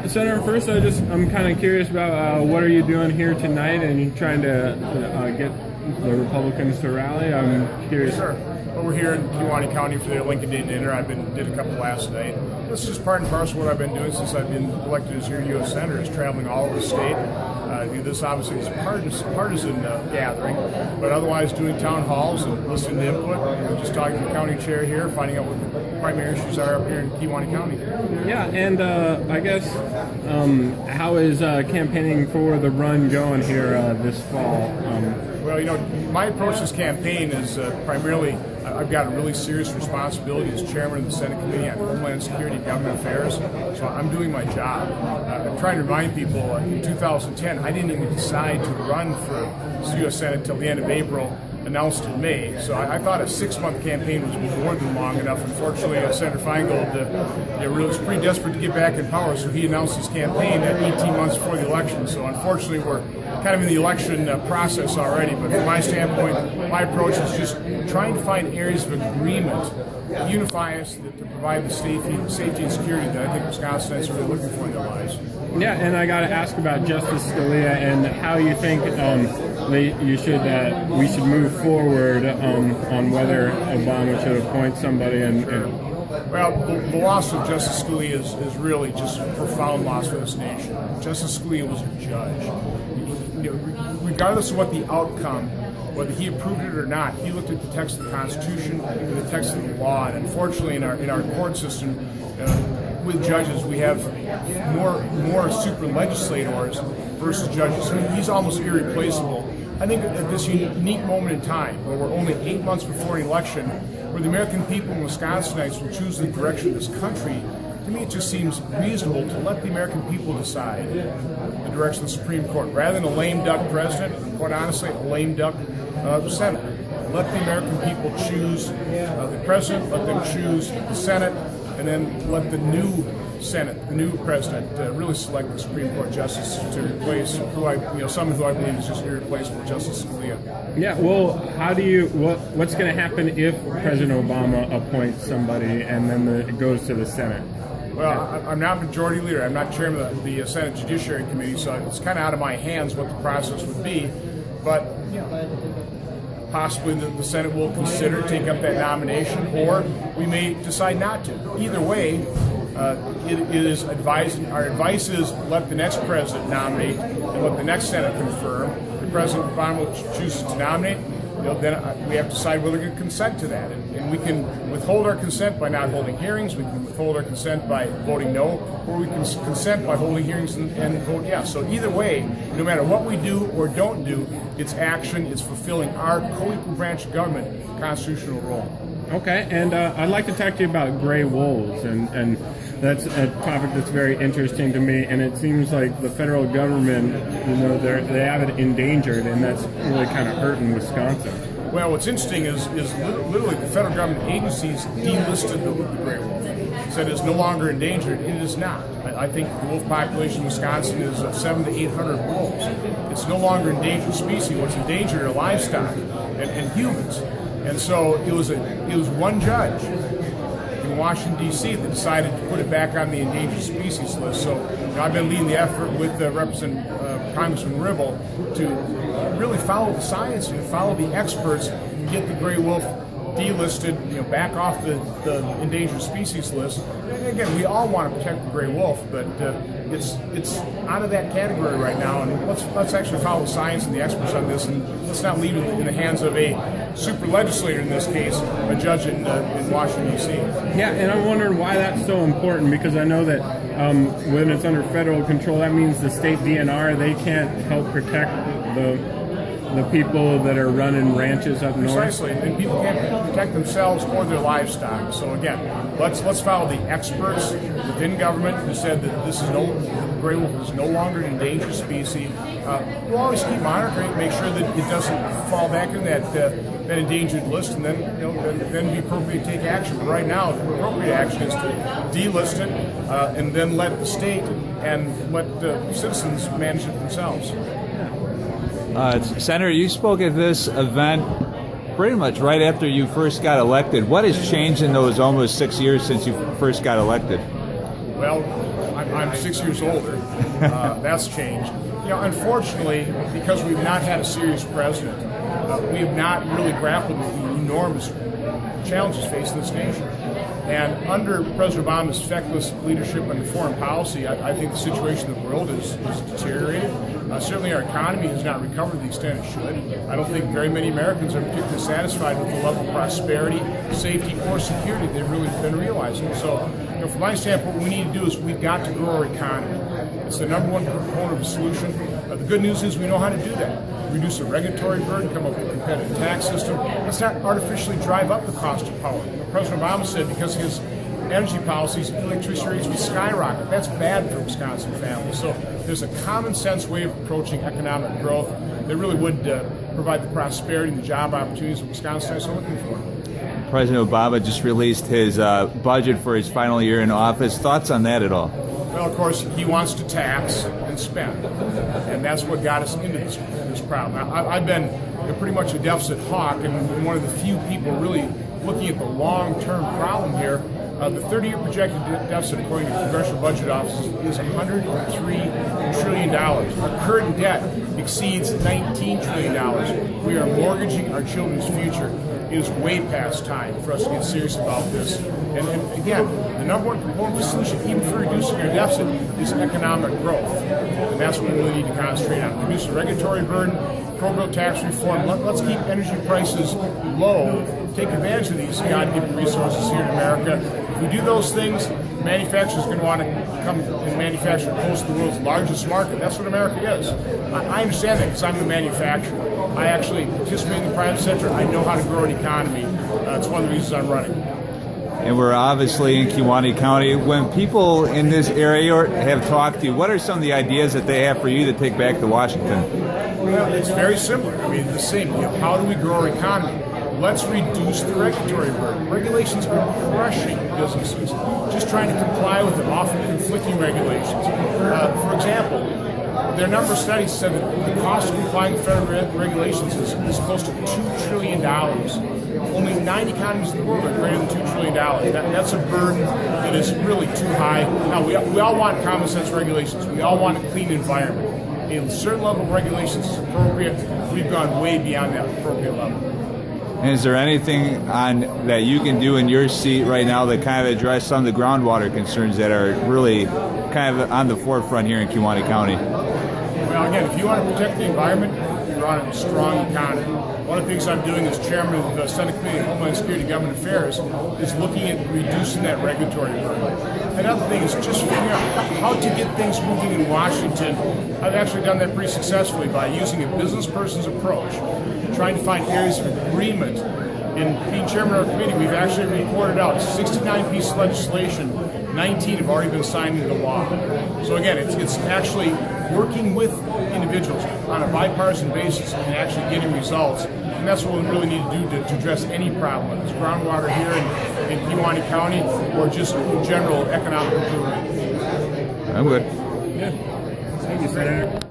Senator, first I'm kind of curious about what are you doing here tonight and trying to get the Republicans to rally? I'm curious. Sure. Well, we're here in Kewaunee County for the Lincoln Day dinner. Did a couple last night. This is part and parcel of what I've been doing since I've been elected as your U.S. Senator, is traveling all over the state. This obviously is a partisan gathering, but otherwise doing town halls and listening to input, just talking to the county chair here, finding out what the primary issues are up here in Kewaunee County. Yeah, and I guess how is campaigning for the run going here this fall? Well, my approach to this campaign is primarily I've got a really serious responsibility as chairman of the Senate Committee on Homeland Security and Government Affairs, so I'm doing my job. I'm trying to remind people, in 2010, I didn't even decide to run for the U.S. Senate until the end of April, announced in May. So I thought a 6-month campaign was more than long enough. Unfortunately, Senator Feingold was pretty desperate to get back in power, so he announced his campaign at 18 months before the election. So unfortunately, we're kind of in the election process already. But from my standpoint, my approach is just trying to find areas of agreement that unify us, that to provide the safety and security that I think Wisconsinites are really looking for in their lives. Yeah, and I got to ask about Justice Scalia and how you think we should move forward on whether Obama should appoint somebody. Well, the loss of Justice Scalia is really just a profound loss for this nation. Justice Scalia was a judge. Regardless of what the outcome, whether he approved it or not, he looked at the text of the Constitution and the text of the law. And unfortunately, in our court system, with judges, we have more super legislators versus judges. He's almost irreplaceable. I think at this unique moment in time, where we're only 8 months before an election, where the American people and Wisconsinites will choose the direction of this country, to me it just seems reasonable to let the American people decide the direction of the Supreme Court, rather than a lame duck president, and quite honestly, a lame duck Senate. Let the American people choose the president, let them choose the Senate, and then let the new Senate, the new president, really select the Supreme Court justice to replace someone who I believe is just irreplaceable, Justice Scalia. Yeah. Well, what's going to happen if President Obama appoints somebody and then it goes to the Senate? Well, I'm not majority leader. I'm not chairman of the Senate Judiciary Committee, so it's kind of out of my hands what the process would be. But possibly the Senate will consider take up that nomination, or we may decide not to. Either way, it is advised. Our advice is let the next president nominate and let the next Senate confirm. If President Obama chooses to nominate, then we have to decide whether we're going to consent to that. And we can withhold our consent by not holding hearings. We can withhold our consent by voting no, or we can consent by holding hearings and vote yes. So either way, no matter what we do or don't do, it's action. It's fulfilling our co-equal branch of government constitutional role. Okay, and I'd like to talk to you about gray wolves, and that's a topic that's very interesting to me, and it seems like the federal government, they have it endangered, and that's really kind of hurting Wisconsin. Well, what's interesting is literally the federal government agencies delisted the gray wolf, said it's no longer endangered. It is not. I think the wolf population in Wisconsin is 700 to 800 wolves. It's no longer endangered species. What's endangered are livestock and humans. And so it was one judge in Washington, D.C. that decided to put it back on the endangered species list. So I've been leading the effort with Congressman Ribble to really follow the science and follow the experts and get the gray wolf delisted, back off the endangered species list. And again, we all want to protect the gray wolf, but it's out of that category right now. And let's actually follow the science and the experts on this, and let's not leave it in the hands of a super legislator, in this case, a judge in Washington, D.C. Yeah, and I'm wondering why that's so important, because I know that when it's under federal control, that means the state DNR, they can't help protect the people that are running ranches up north. Precisely, and people can't protect themselves or their livestock. So again, let's follow the experts within government who said that the gray wolf is no longer an endangered species. We'll always keep monitoring it, make sure that it doesn't fall back in that endangered list, and then be appropriate to take action. But right now, the appropriate action is to delist it and then let the state and let the citizens manage it themselves. Senator, you spoke at this event pretty much right after you first got elected. What has changed in those almost 6 years since you first got elected? Well, I'm 6 years older. That's changed. Unfortunately, because we've not had a serious president, we have not really grappled with the enormous challenges facing this nation. And under President Obama's feckless leadership and foreign policy, I think the situation in the world is deteriorated. Certainly our economy has not recovered to the extent it should. I don't think very many Americans are particularly satisfied with the level of prosperity, safety, or security they've really been realizing. So, from my standpoint, what we need to do is we've got to grow our economy. It's the number one component of the solution. The good news is we know how to do that. Reduce the regulatory burden, come up with a competitive tax system. Let's not artificially drive up the cost of power. President Obama said because of his energy policies, electricity rates will skyrocket. That's bad for Wisconsin families. So there's a common sense way of approaching economic growth that really would provide the prosperity and the job opportunities that Wisconsinites are looking for. President Obama just released his budget for his final year in office. Thoughts on that at all? Well, of course, he wants to tax and spend, and that's what got us into this problem. I've been pretty much a deficit hawk, and one of the few people really looking at the long-term problem here. The 30-year projected deficit, according to the Congressional Budget Office, is $103 trillion. Our current debt exceeds $19 trillion. We are mortgaging our children's future. It is way past time for us to get serious about this. And again, the number one component of the solution, even for reducing our deficit, is economic growth. And that's what we really need to concentrate on. Reduce the regulatory burden, pro-bill tax reform. Let's keep energy prices low, take advantage of these God-given resources here in America. If we do those things, manufacturers are going to want to come and manufacture close to the world's largest market. That's what America is. I understand that because I'm a manufacturer. I actually participate in the private sector. I know how to grow an economy. It's one of the reasons I'm running. And we're obviously in Kewaunee County. When people in this area have talked to you, what are some of the ideas that they have for you to take back to Washington? Well, it's very similar. I mean, the same. How do we grow our economy? Let's reduce the regulatory burden. Regulations are crushing businesses. Just trying to comply with them, often conflicting regulations. For example, there are a number of studies said that the cost of complying with federal regulations is close to $2 trillion. Only 9 economies in the world are greater than $2 trillion. That's a burden that is really too high. Now, we all want common sense regulations. We all want a clean environment. A certain level of regulations is appropriate. We've gone way beyond that appropriate level. And is there anything that you can do in your seat right now that kind of address some of the groundwater concerns that are really kind of on the forefront here in Kewaunee County? Well, again, if you want to protect the environment, you're on a strong economy. One of the things I'm doing as chairman of the Senate Committee on Homeland Security and Government Affairs is looking at reducing that regulatory burden. Another thing is just figuring out how to get things moving in Washington. I've actually done that pretty successfully by using a business person's approach, trying to find areas of agreement. In being chairman of our committee, we've actually reported out 69 pieces of legislation, 19 have already been signed into law. So again, it's actually working with individuals on a bipartisan basis and actually getting results. And that's what we really need to do to address any problem, whether it's groundwater here in Kewaunee County or just general economic improvement. I'm good. Yeah. Thank you, Senator.